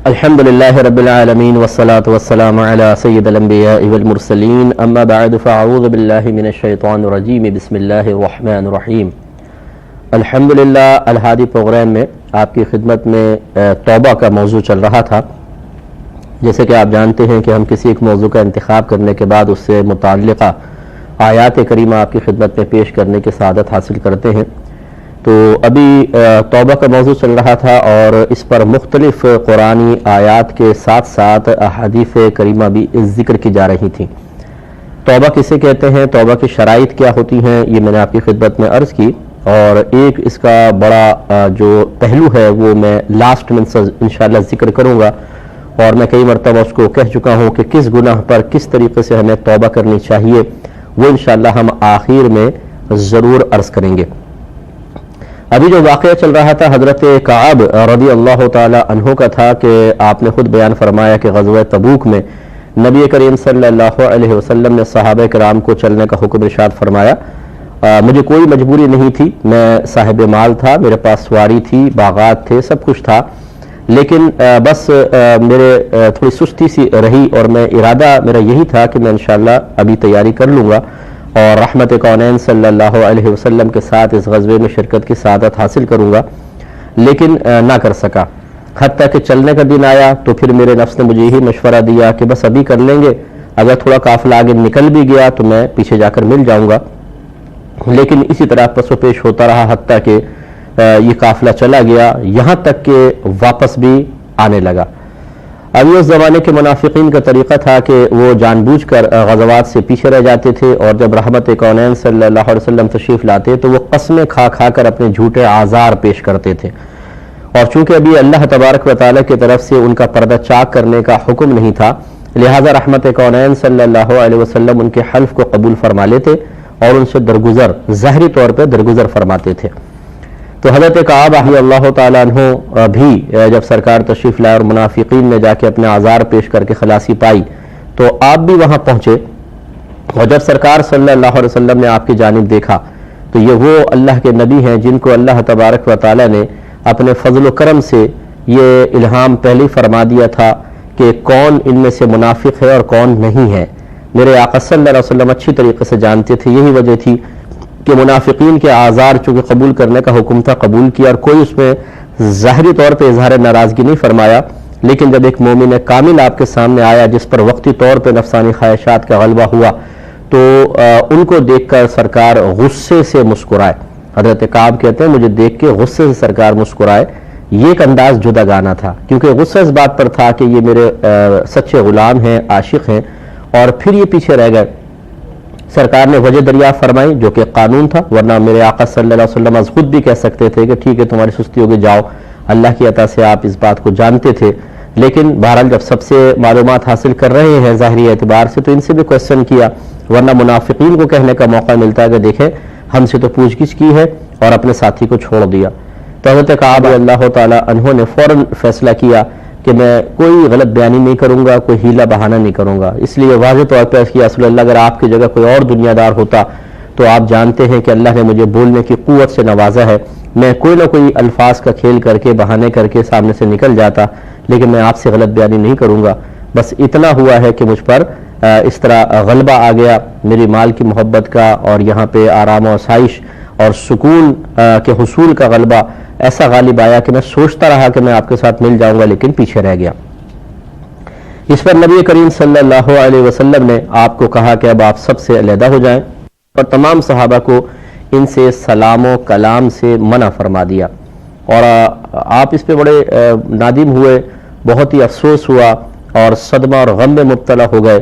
الحمدللہ رب العالمین والصلاة والسلام علی سید الانبیاء والمرسلین اما بعد فاعوذ باللہ من الشیطان الرجیم بسم اللہ الرحمن الرحیم۔ الحمدللہ الہادی پروگرام میں آپ کی خدمت میں توبہ کا موضوع چل رہا تھا۔ جیسے کہ آپ جانتے ہیں کہ ہم کسی ایک موضوع کا انتخاب کرنے کے بعد اس سے متعلقہ آیات کریمہ آپ کی خدمت میں پیش کرنے کی سعادت حاصل کرتے ہیں۔ تو ابھی توبہ کا موضوع چل رہا تھا اور اس پر مختلف قرآنی آیات کے ساتھ ساتھ احادیث کریمہ بھی ذکر کی جا رہی تھیں۔ توبہ کسے کہتے ہیں، توبہ کی شرائط کیا ہوتی ہیں، یہ میں نے آپ کی خدمت میں عرض کی، اور ایک اس کا بڑا جو پہلو ہے وہ میں لاسٹ میں انشاءاللہ ذکر کروں گا، اور میں کئی مرتبہ اس کو کہہ چکا ہوں کہ کس گناہ پر کس طریقے سے ہمیں توبہ کرنی چاہیے، وہ انشاءاللہ ہم آخر میں ضرور عرض کریں گے۔ ابھی جو واقعہ چل رہا تھا حضرت کعب رضی اللہ تعالی عنہ کا تھا کہ آپ نے خود بیان فرمایا کہ غزوہ تبوک میں نبی کریم صلی اللہ علیہ وسلم نے صحابہ کرام کو چلنے کا حکم ارشاد فرمایا۔ مجھے کوئی مجبوری نہیں تھی، میں صاحب مال تھا، میرے پاس سواری تھی، باغات تھے، سب کچھ تھا، لیکن بس میرے تھوڑی سستی سی رہی اور میں ارادہ میرا یہی تھا کہ میں انشاءاللہ ابھی تیاری کر لوں گا اور رحمت کونین صلی اللہ علیہ وسلم کے ساتھ اس غزوے میں شرکت کی سعادت حاصل کروں گا، لیکن نہ کر سکا۔ حتیٰ کہ چلنے کا دن آیا تو پھر میرے نفس نے مجھے یہی مشورہ دیا کہ بس ابھی کر لیں گے، اگر تھوڑا قافلہ آگے نکل بھی گیا تو میں پیچھے جا کر مل جاؤں گا، لیکن اسی طرح پس و پیش ہوتا رہا حتیٰ کہ یہ قافلہ چلا گیا، یہاں تک کہ واپس بھی آنے لگا۔ ابھی اس زمانے کے منافقین کا طریقہ تھا کہ وہ جان بوجھ کر غزوات سے پیچھے رہ جاتے تھے، اور جب رحمت کونین صلی اللہ علیہ وسلم تشریف لاتے تو وہ قسمیں کھا کھا کر اپنے جھوٹے اعذار پیش کرتے تھے، اور چونکہ ابھی اللہ تبارک و تعالیٰ کی طرف سے ان کا پردہ چاک کرنے کا حکم نہیں تھا، لہٰذا رحمت کونین صلی اللہ علیہ وسلم ان کے حلف کو قبول فرما لیتے اور ان سے درگزر ظاہری طور پہ درگزر فرماتے تھے۔ تو حضرت کعب رضی اللہ تعالیٰ عنہ بھی جب سرکار تشریف لائے اور منافقین نے جا کے اپنے اعذار پیش کر کے خلاصی پائی تو آپ بھی وہاں پہنچے، اور جب سرکار صلی اللہ علیہ وسلم نے آپ کی جانب دیکھا تو یہ وہ اللہ کے نبی ہیں جن کو اللہ تبارک و تعالیٰ نے اپنے فضل و کرم سے یہ الہام پہلے ہی فرما دیا تھا کہ کون ان میں سے منافق ہے اور کون نہیں ہے۔ میرے آقا صلی اللہ علیہ وسلم اچھی طریقے سے جانتے تھے، یہی وجہ تھی کہ منافقین کے اعذار چونکہ قبول کرنے کا حکم تھا قبول کیا، اور کوئی اس میں ظاہری طور پہ اظہار ناراضگی نہیں فرمایا، لیکن جب ایک مومن کامل آپ کے سامنے آیا جس پر وقتی طور پہ نفسانی خواہشات کا غلبہ ہوا تو ان کو دیکھ کر سرکار غصے سے مسکرائے۔ حضرت کعب کہتے ہیں مجھے دیکھ کے غصے سے سرکار مسکرائے، یہ ایک انداز جدا گانا تھا، کیونکہ غصہ اس بات پر تھا کہ یہ میرے سچے غلام ہیں، عاشق ہیں، اور پھر یہ پیچھے رہ گئے۔ سرکار نے وجہ دریافت فرمائی جو کہ قانون تھا، ورنہ میرے آقا صلی اللہ علیہ وسلم از خود بھی کہہ سکتے تھے کہ ٹھیک ہے تمہاری سستی ہوگی جاؤ، اللہ کی عطا سے آپ اس بات کو جانتے تھے، لیکن بہرحال جب سب سے معلومات حاصل کر رہے ہیں ظاہری اعتبار سے تو ان سے بھی کوشچن کیا، ورنہ منافقین کو کہنے کا موقع ملتا ہے کہ دیکھیں ہم سے تو پوچھ گچھ کی ہے اور اپنے ساتھی کو چھوڑ دیا۔ تو حضرت کعب اللہ تعالی عنہ نے فوراً فیصلہ کیا کہ میں کوئی غلط بیانی نہیں کروں گا، کوئی ہیلا بہانہ نہیں کروں گا، اس لیے واضح طور پہ اس کی رسول اللہ اگر آپ کی جگہ کوئی اور دنیا دار ہوتا تو آپ جانتے ہیں کہ اللہ نے مجھے بولنے کی قوت سے نوازا ہے، میں کوئی نہ کوئی الفاظ کا کھیل کر کے بہانے کر کے سامنے سے نکل جاتا، لیکن میں آپ سے غلط بیانی نہیں کروں گا۔ بس اتنا ہوا ہے کہ مجھ پر اس طرح غلبہ آ گیا میری مال کی محبت کا، اور یہاں پہ آرام و آسائش اور سکون کے حصول کا غلبہ ایسا غالب آیا کہ میں سوچتا رہا کہ میں آپ کے ساتھ مل جاؤں گا لیکن پیچھے رہ گیا۔ اس پر نبی کریم صلی اللہ علیہ وسلم نے آپ کو کہا کہ اب آپ سب سے علیحدہ ہو جائیں، اور تمام صحابہ کو ان سے سلام و کلام سے منع فرما دیا، اور آپ اس پہ بڑے نادم ہوئے، بہت ہی افسوس ہوا اور صدمہ اور غم میں مبتلا ہو گئے۔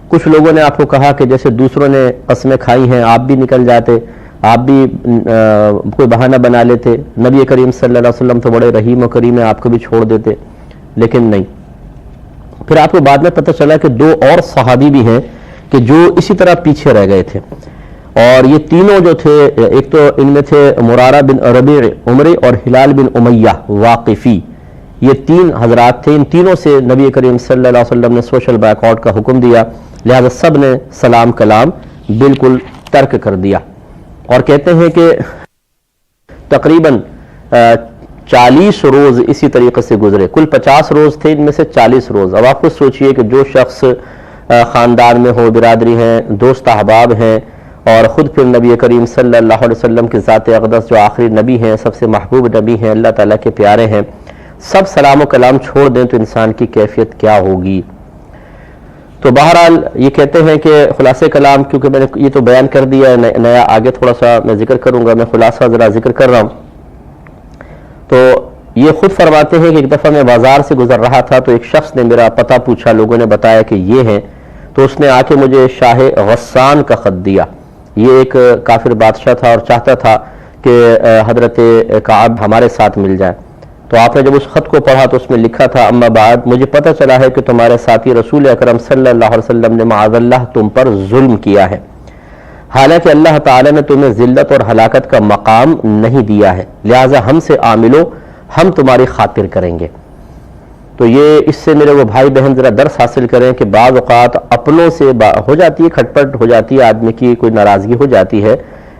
کچھ لوگوں نے آپ کو کہا کہ جیسے دوسروں نے قسمیں کھائی ہیں آپ بھی نکل جاتے، آپ بھی کوئی بہانہ بنا لیتے، نبی کریم صلی اللہ علیہ وسلم تو بڑے رحیم و کریم ہیں، آپ کو بھی چھوڑ دیتے، لیکن نہیں۔ پھر آپ کو بعد میں پتہ چلا کہ دو اور صحابی بھی ہیں کہ جو اسی طرح پیچھے رہ گئے تھے، اور یہ تینوں جو تھے، ایک تو ان میں تھے مرارہ بن ربیع عمری اور ہلال بن امیہ واقفی، یہ تین حضرات تھے۔ ان تینوں سے نبی کریم صلی اللہ علیہ وسلم نے سوشل بائیک آؤٹ کا حکم دیا، لہذا سب نے سلام کلام بالکل ترک کر دیا، اور کہتے ہیں کہ تقریباً 40 روز اسی طریقے سے گزرے. کل 50 روز تھے، ان میں سے 40 روز. اب آپ خود سوچئے کہ جو شخص خاندان میں ہو، برادری ہیں، دوست احباب ہیں، اور خود پھر نبی کریم صلی اللہ علیہ وسلم کی ذات اقدس جو آخری نبی ہیں، سب سے محبوب نبی ہیں، اللہ تعالیٰ کے پیارے ہیں، سب سلام و کلام چھوڑ دیں تو انسان کی کیفیت کیا ہوگی. تو بہرحال یہ کہتے ہیں کہ خلاصہ کلام، کیونکہ میں نے یہ تو بیان کر دیا ہے، نیا آگے تھوڑا سا میں ذکر کروں گا، میں خلاصہ ذرا ذکر کر رہا ہوں. تو یہ خود فرماتے ہیں کہ ایک دفعہ میں بازار سے گزر رہا تھا تو ایک شخص نے میرا پتہ پوچھا، لوگوں نے بتایا کہ یہ ہیں، تو اس نے آ کے مجھے شاہ غسان کا خط دیا. یہ ایک کافر بادشاہ تھا اور چاہتا تھا کہ حضرت کعب ہمارے ساتھ مل جائے. تو آپ نے جب اس خط کو پڑھا تو اس میں لکھا تھا: اما بعد، مجھے پتہ چلا ہے کہ تمہارے ساتھی رسول اکرم صلی اللہ علیہ وسلم نے معاذ اللہ تم پر ظلم کیا ہے، حالانکہ اللہ تعالی نے تمہیں ذلت اور ہلاکت کا مقام نہیں دیا ہے، لہٰذا ہم سے عاملو، ہم تمہاری خاطر کریں گے. تو یہ اس سے میرے وہ بھائی بہن ذرا درس حاصل کریں کہ بعض اوقات اپنوں سے ہو جاتی ہے، کھٹ پٹ ہو جاتی ہے، آدمی کی کوئی ناراضگی ہو جاتی ہے.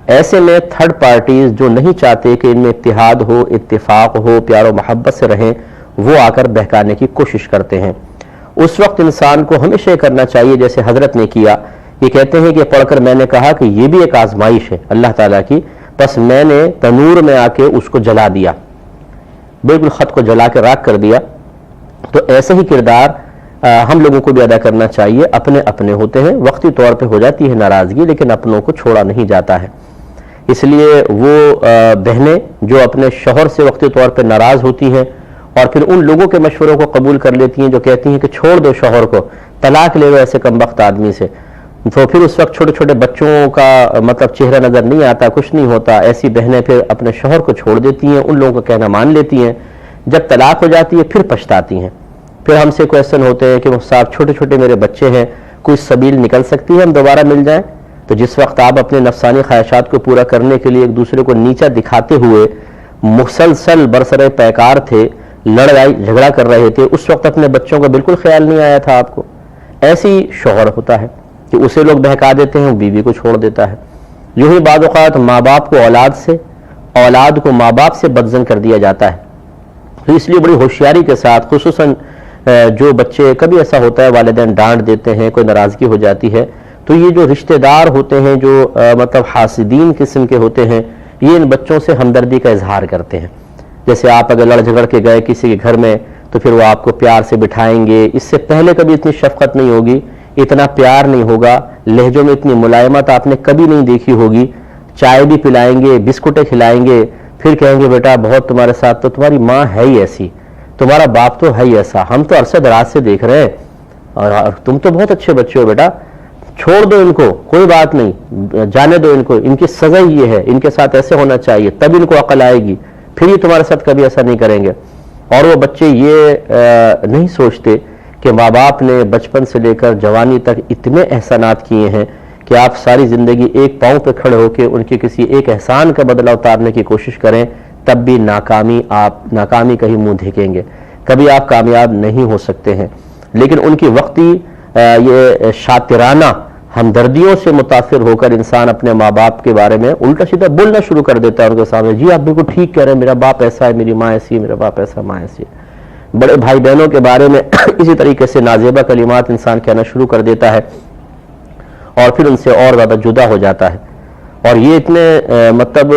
ایسے میں تھرڈ پارٹیز جو نہیں چاہتے کہ ان میں اتحاد ہو، اتفاق ہو، پیار و محبت سے رہیں، وہ آ کر بہکانے کی کوشش کرتے ہیں. اس وقت انسان کو ہمیشہ یہ کرنا چاہیے جیسے حضرت نے کیا. یہ کہتے ہیں کہ پڑھ کر میں نے کہا کہ یہ بھی ایک آزمائش ہے اللہ تعالیٰ کی، بس میں نے تنور میں آ کے اس کو جلا دیا، بالکل خط کو جلا کے راکھ کر دیا. تو ایسے ہی کردار ہم لوگوں کو بھی ادا کرنا چاہیے. اپنے اپنے ہوتے ہیں، وقتی طور پہ ہو جاتی ہے ناراضگی، لیکن اپنوں کو چھوڑا نہیں جاتا ہے. اس لیے وہ بہنیں جو اپنے شوہر سے وقتی طور پہ ناراض ہوتی ہیں اور پھر ان لوگوں کے مشوروں کو قبول کر لیتی ہیں جو کہتی ہیں کہ چھوڑ دو شوہر کو، طلاق لے لو ایسے کمبخت آدمی سے، تو پھر اس وقت چھوٹے چھوٹے بچوں کا مطلب چہرہ نظر نہیں آتا، کچھ نہیں ہوتا. ایسی بہنیں پھر اپنے شوہر کو چھوڑ دیتی ہیں، ان لوگوں کا کہنا مان لیتی ہیں. جب طلاق ہو جاتی ہے پھر پچھتاتی ہیں. پھر ہم سے کویسچن ہوتے ہیں کہ صاحب چھوٹے چھوٹے میرے بچے ہیں، کوئی سبیل نکل سکتی ہے ہم دوبارہ مل جائیں؟ تو جس وقت آپ اپنے نفسانی خواہشات کو پورا کرنے کے لیے ایک دوسرے کو نیچا دکھاتے ہوئے مسلسل برسر پیکار تھے، لڑائی جھگڑا کر رہے تھے، اس وقت اپنے بچوں کا بالکل خیال نہیں آیا تھا آپ کو. ایسی شوہر ہوتا ہے کہ اسے لوگ بہکا دیتے ہیں، بیوی کو چھوڑ دیتا ہے. یوں ہی بعض اوقات ماں باپ کو اولاد سے، اولاد کو ماں باپ سے بدظن کر دیا جاتا ہے. تو اس لیے بڑی ہوشیاری کے ساتھ، خصوصاً جو بچے، کبھی ایسا ہوتا ہے والدین ڈانٹ دیتے ہیں، کوئی ناراضگی ہو جاتی ہے، تو یہ جو رشتہ دار ہوتے ہیں جو مطلب حاسدین قسم کے ہوتے ہیں، یہ ان بچوں سے ہمدردی کا اظہار کرتے ہیں. جیسے آپ اگر لڑ جھگڑ کے گئے کسی کے گھر میں تو پھر وہ آپ کو پیار سے بٹھائیں گے. اس سے پہلے کبھی اتنی شفقت نہیں ہوگی، اتنا پیار نہیں ہوگا، لہجوں میں اتنی ملائمت آپ نے کبھی نہیں دیکھی ہوگی. چائے بھی پلائیں گے، بسکٹیں کھلائیں گے، پھر کہیں گے بیٹا بہت تمہارے ساتھ، تو تمہاری ماں ہے ہی ایسی، تمہارا باپ تو ہے ہی ایسا، ہم تو عرصے دراز سے دیکھ رہے ہیں، اور تم تو بہت اچھے بچے ہو بیٹا، چھوڑ دو ان کو، کوئی بات نہیں، جانے دو ان کو، ان کی سزا یہ ہے، ان کے ساتھ ایسے ہونا چاہیے، تب ان کو عقل آئے گی، پھر یہ تمہارے ساتھ کبھی ایسا نہیں کریں گے. اور وہ بچے یہ نہیں سوچتے کہ ماں باپ نے بچپن سے لے کر جوانی تک اتنے احسانات کیے ہیں کہ آپ ساری زندگی ایک پاؤں پہ کھڑے ہو کے ان کے کسی ایک احسان کا بدلہ اتارنے کی کوشش کریں، تب بھی ناکامی کا ہی منہ دیکھیں گے، کبھی آپ کامیاب نہیں ہو سکتے ہیں. لیکن ان کی وقتی یہ شاطرانہ ہمدردیوں سے متاثر ہو کر انسان اپنے ماں باپ کے بارے میں الٹا سیدھا بولنا شروع کر دیتا ہے ان کے سامنے، جی آپ بالکل ٹھیک کہہ رہے ہیں، میرا باپ ایسا ہے، میری ماں ایسی ہے، میرا باپ ایسا، ماں ایسی ہے. بڑے بھائی بہنوں کے بارے میں اسی طریقے سے نازیبہ کلمات انسان کہنا شروع کر دیتا ہے اور پھر ان سے اور زیادہ جدا ہو جاتا ہے. اور یہ اتنے مطلب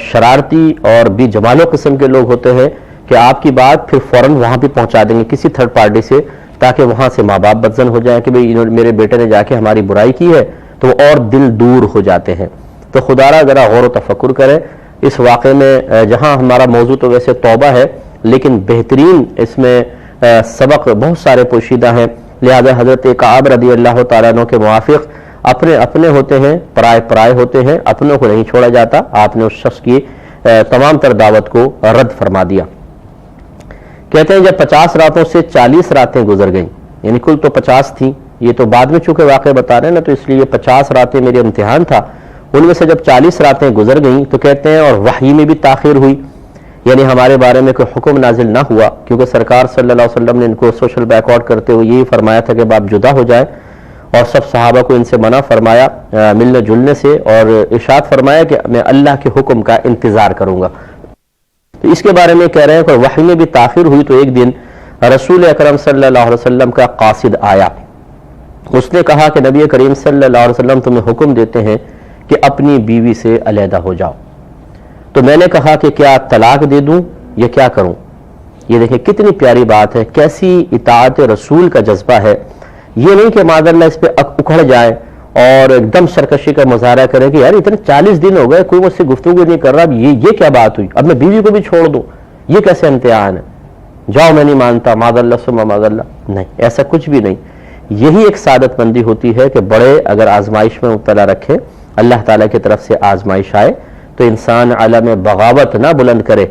شرارتی اور بے جمالو قسم کے لوگ ہوتے ہیں کہ آپ کی بات پھر فوراً وہاں بھی پہنچا دیں گے کسی تھرڈ پارٹی سے، تاکہ وہاں سے ماں باپ بدظن ہو جائیں کہ بھئی میرے بیٹے نے جا کے ہماری برائی کی ہے، تو اور دل دور ہو جاتے ہیں. تو خدا را ذرا غور و تفکر کریں اس واقعے میں. جہاں ہمارا موضوع تو ویسے توبہ ہے، لیکن بہترین اس میں سبق بہت سارے پوشیدہ ہیں. لہذا حضرت کعب رضی اللہ تعالیٰ عنہ کے موافق اپنے اپنے ہوتے ہیں، پرائے پرائے ہوتے ہیں، اپنوں کو نہیں چھوڑا جاتا. آپ نے اس شخص کی تمام تر دعوت کو رد فرما دیا. کہتے ہیں جب 50 راتوں سے 40 راتیں گزر گئیں، یعنی کل تو 50 تھیں، یہ تو بعد میں چونکہ واقعہ بتا رہے ہیں نا، تو اس لیے 50 راتیں میرے امتحان تھا. ان میں سے جب 40 راتیں گزر گئیں تو کہتے ہیں اور وحی میں بھی تاخیر ہوئی، یعنی ہمارے بارے میں کوئی حکم نازل نہ ہوا، کیونکہ سرکار صلی اللہ علیہ وسلم نے ان کو سوشل بیک آؤٹ کرتے ہوئے یہی فرمایا تھا کہ اب آپ جدا ہو جائیں، اور سب صحابہ کو ان سے منع فرمایا ملنے جلنے سے، اور ارشاد فرمایا کہ میں اللہ کے حکم کا انتظار کروں گا. تو اس کے بارے میں کہہ رہے ہیں کہ وحی میں بھی تاخیر ہوئی تو ایک دن رسول اکرم صلی اللہ علیہ وسلم کا قاصد آیا. اس نے کہا کہ نبی کریم صلی اللہ علیہ وسلم تمہیں حکم دیتے ہیں کہ اپنی بیوی سے علیحدہ ہو جاؤ. تو میں نے کہا کہ کیا طلاق دے دوں یا کیا کروں. یہ دیکھیں کتنی پیاری بات ہے، کیسی اطاعت رسول کا جذبہ ہے. یہ نہیں کہ معاذ اللہ اس پہ اکھڑ جائے اور ایک دم سرکشی کا مظاہرہ کرے کہ یار اتنے 40 دن ہو گئے کوئی مجھ سے گفتگو نہیں کر رہا، اب یہ کیا بات ہوئی، اب میں بیوی کو بھی چھوڑ دوں، یہ کیسے امتحان ہے، جاؤ میں نہیں مانتا، معاذ اللہ ثم معاذ اللہ. نہیں، ایسا کچھ بھی نہیں. یہی ایک سعادت مندی ہوتی ہے کہ بڑے اگر آزمائش میں مبتلا رکھے، اللہ تعالیٰ کی طرف سے آزمائش آئے تو انسان عالم بغاوت نہ بلند کرے،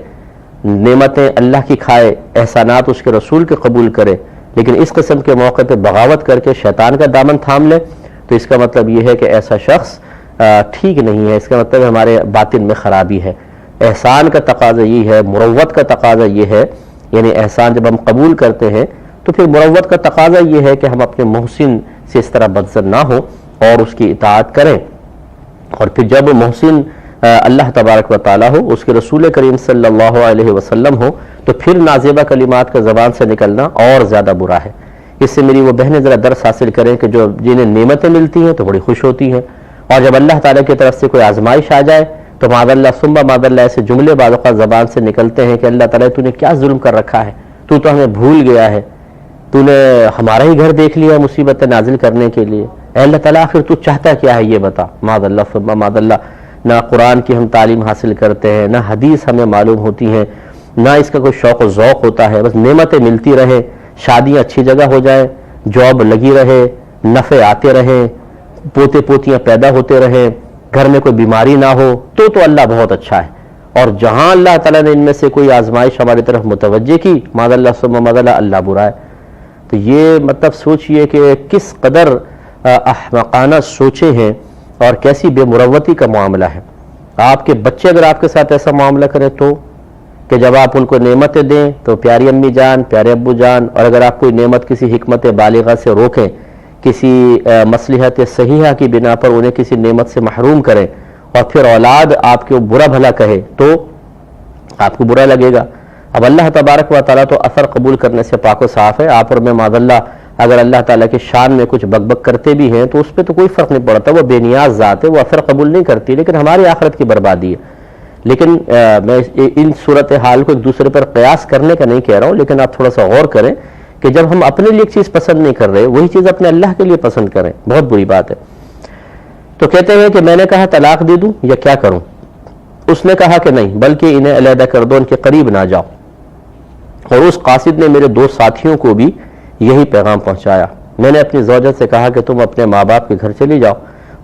نعمتیں اللہ کی کھائے، احسانات اس کے رسول کے قبول کرے، لیکن اس قسم کے موقع پہ بغاوت کر کے شیطان کا دامن تھام لے تو اس کا مطلب یہ ہے کہ ایسا شخص ٹھیک نہیں ہے. اس کا مطلب ہمارے باطن میں خرابی ہے. احسان کا تقاضا یہ ہے، مروت کا تقاضا یہ ہے، یعنی احسان جب ہم قبول کرتے ہیں تو پھر مروت کا تقاضا یہ ہے کہ ہم اپنے محسن سے اس طرح بدظن نہ ہوں اور اس کی اطاعت کریں. اور پھر جب محسن اللہ تبارک و تعالیٰ ہو، اس کے رسول کریم صلی اللہ علیہ وسلم ہو، تو پھر نازیبہ کلمات کا زبان سے نکلنا اور زیادہ برا ہے. اس سے میری وہ بہنیں ذرا درس حاصل کریں کہ جو جنہیں نعمتیں ملتی ہیں تو بڑی خوش ہوتی ہیں، اور جب اللہ تعالیٰ کی طرف سے کوئی آزمائش آ جائے تو معاذ اللہ ثم معاذ اللہ ایسے جملے بعض اوقات زبان سے نکلتے ہیں کہ اللہ تعالیٰ تو نے کیا ظلم کر رکھا ہے، تو ہمیں بھول گیا ہے، تو نے ہمارا ہی گھر دیکھ لیا مصیبتیں نازل کرنے کے لیے. اے اللہ تعالیٰ آخر تو چاہتا کیا ہے یہ بتا. معاذ اللہ ثم معاذ اللہ. نہ قرآن کی ہم تعلیم حاصل کرتے ہیں، نہ حدیث ہمیں معلوم ہوتی ہیں، نہ اس کا کوئی شوق و ذوق ہوتا ہے. بس نعمتیں ملتی رہے، شادیاں اچھی جگہ ہو جائیں، جاب لگی رہے، نفع آتے رہیں، پوتے پوتیاں پیدا ہوتے رہیں، گھر میں کوئی بیماری نہ ہو تو اللہ بہت اچھا ہے. اور جہاں اللہ تعالیٰ نے ان میں سے کوئی آزمائش ہماری طرف متوجہ کی، معاذ اللہ ثم معاذ اللہ، اللہ برا ہے. تو یہ مطلب سوچئے کہ کس قدر احمقانہ سوچے ہیں اور کیسی بے مروتی کا معاملہ ہے. آپ کے بچے اگر آپ کے ساتھ ایسا معاملہ کریں تو کہ جب آپ ان کو نعمتیں دیں تو پیاری امی جان، پیارے ابو جان، اور اگر آپ کوئی نعمت کسی حکمت بالغہ سے روکیں، کسی مصلحت صحیحہ کی بنا پر انہیں کسی نعمت سے محروم کریں، اور پھر اولاد آپ کو برا بھلا کہے تو آپ کو برا لگے گا. اب اللہ تبارک و تعالیٰ تو اثر قبول کرنے سے پاک و صاف ہے. آپ اور میں معاذ اللہ اگر اللہ تعالیٰ کے شان میں کچھ بک بک کرتے بھی ہیں تو اس پہ تو کوئی فرق نہیں پڑتا، وہ بے نیاز ذات ہے، وہ اثر قبول نہیں کرتی، لیکن ہماری آخرت کی بربادی ہے. لیکن میں ان صورتحال کو ایک دوسرے پر قیاس کرنے کا نہیں کہہ رہا ہوں، لیکن آپ تھوڑا سا غور کریں کہ جب ہم اپنے لیے ایک چیز پسند نہیں کر رہے، وہی چیز اپنے اللہ کے لیے پسند کریں، بہت بری بات ہے. تو کہتے ہیں کہ میں نے کہا طلاق دے دوں یا کیا کروں. اس نے کہا کہ نہیں، بلکہ انہیں علیحدہ کر دو، ان کے قریب نہ جاؤ. اور اس قاصد نے میرے 2 ساتھیوں کو بھی یہی پیغام پہنچایا. میں نے اپنی زوجت سے کہا کہ تم اپنے ماں باپ کے گھر چلی جاؤ،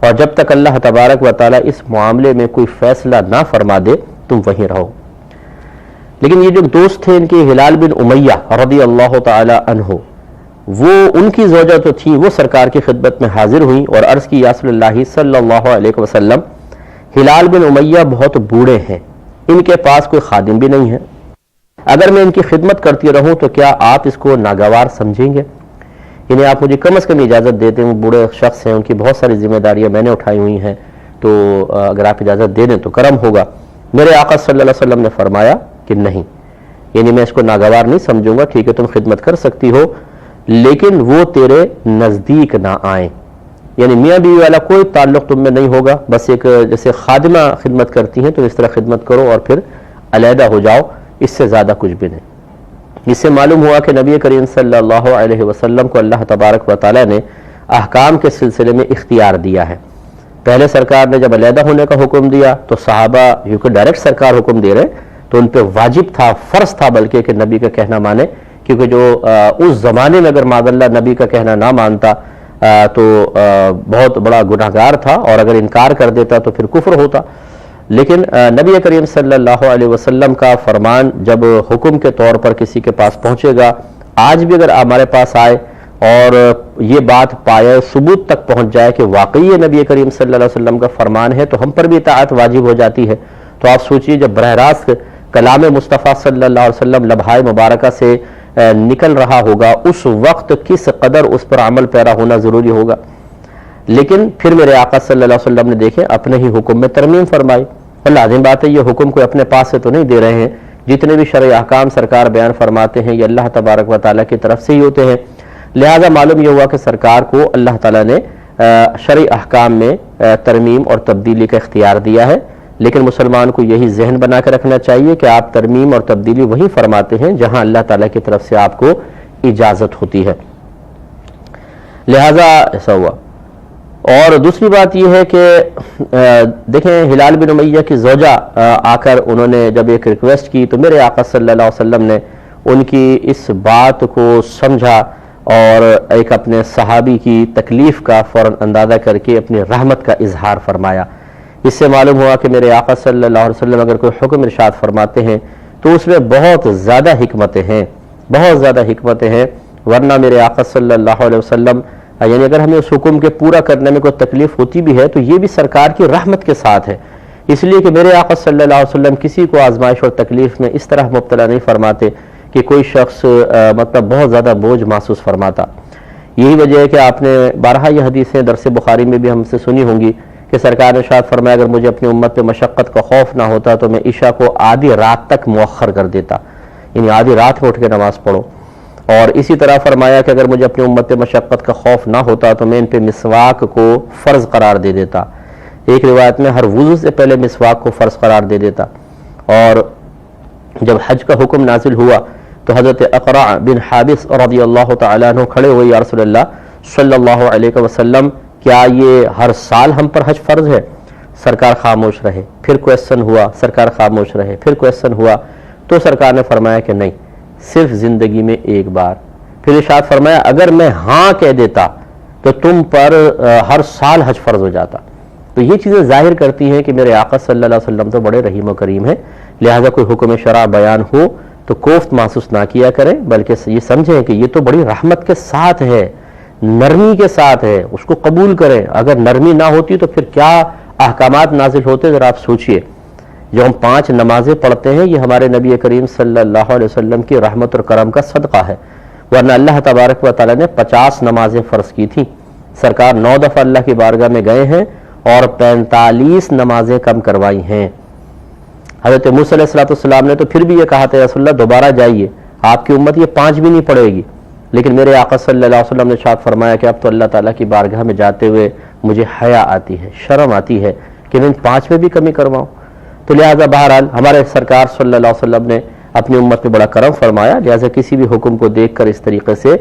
اور جب تک اللہ تبارک و تعالیٰ اس معاملے میں کوئی فیصلہ نہ فرما دے تم وہیں رہو. لیکن یہ جو دوست تھے ان کے ہلال بن امیہ رضی اللہ تعالی عنہ، وہ ان کی زوجہ تو تھی، وہ سرکار کی خدمت میں حاضر ہوئیں اور عرض کی یا رسول اللہ صلی اللہ علیہ وسلم، ہلال بن امیہ بہت بوڑھے ہیں، ان کے پاس کوئی خادم بھی نہیں ہے، اگر میں ان کی خدمت کرتی رہوں تو کیا آپ اس کو ناگوار سمجھیں گے؟ یعنی آپ مجھے کم از کم اجازت دیتے ہیں، وہ بوڑھے شخص ہیں، ان کی بہت ساری ذمہ داریاں میں نے اٹھائی ہوئی ہیں، تو اگر آپ اجازت دے دیں تو کرم ہوگا. میرے آقا صلی اللہ علیہ وسلم نے فرمایا کہ نہیں، یعنی میں اس کو ناگوار نہیں سمجھوں گا، ٹھیک ہے تم خدمت کر سکتی ہو، لیکن وہ تیرے نزدیک نہ آئیں. یعنی میاں بیوی والا کوئی تعلق تم میں نہیں ہوگا، بس ایک جیسے خادمہ خدمت کرتی ہیں تو اس طرح خدمت کرو اور پھر علیحدہ ہو جاؤ، اس سے زیادہ کچھ بھی نہیں. اس سے معلوم ہوا کہ نبی کریم صلی اللہ علیہ وسلم کو اللہ تبارک و تعالیٰ نے احکام کے سلسلے میں اختیار دیا ہے. پہلے سرکار نے جب علیحدہ ہونے کا حکم دیا تو صحابہ کیونکہ ڈائریکٹ سرکار حکم دے رہے تو ان پہ واجب تھا، فرض تھا بلکہ، کہ نبی کا کہنا مانے، کیونکہ جو اس زمانے میں اگر معاذ اللہ نبی کا کہنا نہ مانتا تو بہت بڑا گناہگار تھا، اور اگر انکار کر دیتا تو پھر کفر ہوتا. لیکن نبی کریم صلی اللہ علیہ وسلم کا فرمان جب حکم کے طور پر کسی کے پاس پہنچے گا، آج بھی اگر ہمارے پاس آئے اور یہ بات پائے، ثبوت تک پہنچ جائے کہ واقعی یہ نبی کریم صلی اللہ علیہ وسلم کا فرمان ہے، تو ہم پر بھی اطاعت واجب ہو جاتی ہے. تو آپ سوچئے جب براہ راست کلام مصطفیٰ صلی اللہ علیہ وسلم لبھائے مبارکہ سے نکل رہا ہوگا، اس وقت کس قدر اس پر عمل پیرا ہونا ضروری ہوگا. لیکن پھر میرے آقا صلی اللہ علیہ وسلم نے دیکھیں اپنے ہی حکم میں ترمیم فرمائی. اور لازم بات ہے یہ حکم کوئی اپنے پاس سے تو نہیں دے رہے ہیں جتنے بھی شرعی احکام سرکار بیان فرماتے ہیں یہ اللہ تبارک و تعالیٰ کی طرف سے ہی ہوتے ہیں، لہذا معلوم یہ ہوا کہ سرکار کو اللہ تعالیٰ نے شرعی احکام میں ترمیم اور تبدیلی کا اختیار دیا ہے، لیکن مسلمان کو یہی ذہن بنا کے رکھنا چاہیے کہ آپ ترمیم اور تبدیلی وہی فرماتے ہیں جہاں اللہ تعالیٰ کی طرف سے آپ کو اجازت ہوتی ہے، لہذا ایسا ہوا۔ اور دوسری بات یہ ہے کہ دیکھیں ہلال بن امیہ کی زوجہ آ کر انہوں نے جب ایک ریکویسٹ کی تو میرے آقا صلی اللہ علیہ وسلم نے ان کی اس بات کو سمجھا اور ایک اپنے صحابی کی تکلیف کا فوراً اندازہ کر کے اپنی رحمت کا اظہار فرمایا۔ اس سے معلوم ہوا کہ میرے آقا صلی اللہ علیہ وسلم اگر کوئی حکم ارشاد فرماتے ہیں تو اس میں بہت زیادہ حکمتیں ہیں، بہت زیادہ حکمتیں ہیں، ورنہ میرے آقا صلی اللہ علیہ وسلم یعنی اگر ہمیں اس حکم کے پورا کرنے میں کوئی تکلیف ہوتی بھی ہے تو یہ بھی سرکار کی رحمت کے ساتھ ہے، اس لیے کہ میرے آقا صلی اللہ علیہ وسلم کسی کو آزمائش اور تکلیف میں اس طرح مبتلا نہیں فرماتے کہ کوئی شخص مطلب بہت زیادہ بوجھ محسوس فرماتا۔ یہی وجہ ہے کہ آپ نے بارہا یہ حدیثیں درس بخاری میں بھی ہم سے سنی ہوں گی کہ سرکار نے ارشاد فرمایا اگر مجھے اپنی امت پہ مشقت کا خوف نہ ہوتا تو میں عشاء کو آدھی رات تک مؤخر کر دیتا، یعنی آدھی رات میں اٹھ کے نماز پڑھو۔ اور اسی طرح فرمایا کہ اگر مجھے اپنی امت پہ مشقت کا خوف نہ ہوتا تو میں ان پہ مسواک کو فرض قرار دے دیتا، ایک روایت میں ہر وضو سے پہلے مسواک کو فرض قرار دے دیتا۔ اور جب حج کا حکم نازل ہوا تو حضرت اقرع بن حابس رضی اللہ تعالیٰ عنہ کھڑے ہوئے، یا رسول اللہ صلی اللہ علیہ وسلم کیا یہ ہر سال ہم پر حج فرض ہے؟ سرکار خاموش رہے، پھر کویسچن ہوا، سرکار خاموش رہے، پھر کویسچن ہوا، تو سرکار نے فرمایا کہ نہیں، صرف زندگی میں ایک بار۔ پھر ارشاد فرمایا اگر میں ہاں کہہ دیتا تو تم پر ہر سال حج فرض ہو جاتا۔ تو یہ چیزیں ظاہر کرتی ہیں کہ میرے آقا صلی اللہ علیہ وسلم تو بڑے رحیم و کریم ہیں، لہذا کوئی حکم شرع بیان ہو تو کوفت محسوس نہ کیا کریں، بلکہ یہ سمجھیں کہ یہ تو بڑی رحمت کے ساتھ ہے، نرمی کے ساتھ ہے، اس کو قبول کریں۔ اگر نرمی نہ ہوتی تو پھر کیا احکامات نازل ہوتے، ذرا آپ سوچئے۔ جو ہم 5 نمازیں پڑھتے ہیں یہ ہمارے نبی کریم صلی اللہ علیہ وسلم کی رحمت اور کرم کا صدقہ ہے، ورنہ اللہ تبارک و تعالیٰ نے 50 نمازیں فرض کی تھیں، سرکار 9 دفعہ اللہ کی بارگاہ میں گئے ہیں اور 45 نمازیں کم کروائی ہیں۔ حضرت موسیٰ علیہ السلام نے تو پھر بھی یہ کہا تھا رسول اللہ دوبارہ جائیے، آپ کی امت یہ 5 بھی نہیں پڑھے گی، لیکن میرے آقا صلی اللہ علیہ وسلم نے ارشاد فرمایا کہ اب تو اللہ تعالیٰ کی بارگاہ میں جاتے ہوئے مجھے حیا آتی ہے، شرم آتی ہے کہ میں ان 5 میں بھی کمی کرواؤں۔ تو لہٰذا بہرحال ہمارے سرکار صلی اللہ علیہ وسلم نے اپنی امت پہ بڑا کرم فرمایا، لہٰذا کسی بھی حکم کو دیکھ کر اس طریقے سے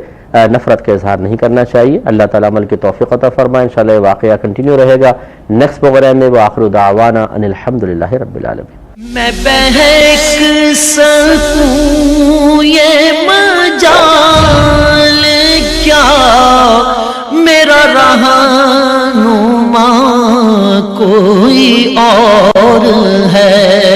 نفرت کا اظہار نہیں کرنا چاہیے۔ اللہ تعالیٰ عمل کی توفیق عطا فرمائے۔ انشاءاللہ یہ واقعہ کنٹینیو رہے گا نیکسٹ پروگرام میں۔ وآخر دعوانا ان الحمدللہ رب العالمین۔ میں بہک سکوں یہ مجال کیا، میرا رہنما کوئی اور ہے۔